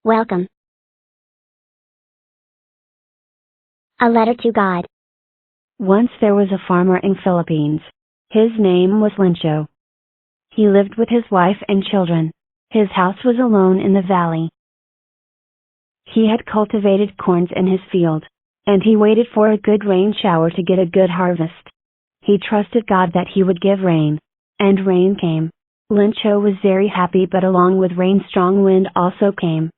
Welcome. A letter to God. Once there was a farmer in Philippines. His name was Lincho. He lived with his wife and children. His house was alone in the valley. He had cultivated corns in his field, and he waited for a good rain shower to get a good harvest. He trusted God that he would give rain, and rain came. Lincho was very happy, but along with rain strong wind also came.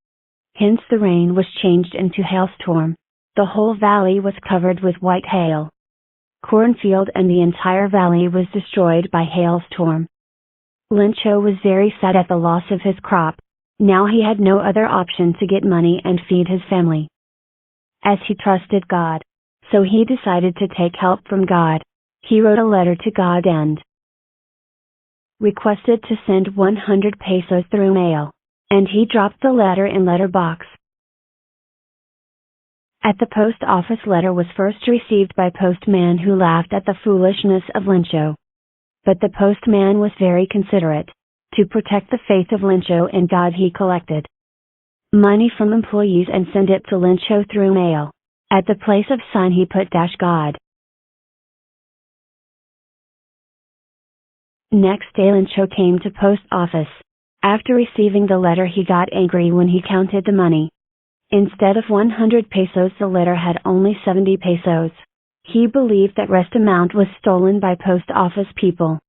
Hence the rain was changed into hailstorm. The whole valley was covered with white hail. Cornfield and the entire valley was destroyed by hailstorm. Lincho was very sad at the loss of his crop. Now he had no other option to get money and feed his family. As he trusted God, so he decided to take help from God. He wrote a letter to God and requested to send 100 pesos through mail, and he dropped the letter in letter box. At the post office, letter was first received by postman, who laughed at the foolishness of Lincho. But the postman was very considerate. To protect the faith of Lincho and God, he collected money from employees and sent it to Lincho through mail. At the place of sign he put -God. Next day Lincho came to post office. After receiving the letter he got angry when he counted the money. Instead of 100 pesos the letter had only 70 pesos. He believed that rest amount was stolen by post office people.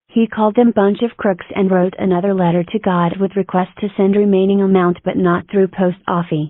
He called them bunch of crooks and wrote another letter to God with request to send remaining amount, but not through post office.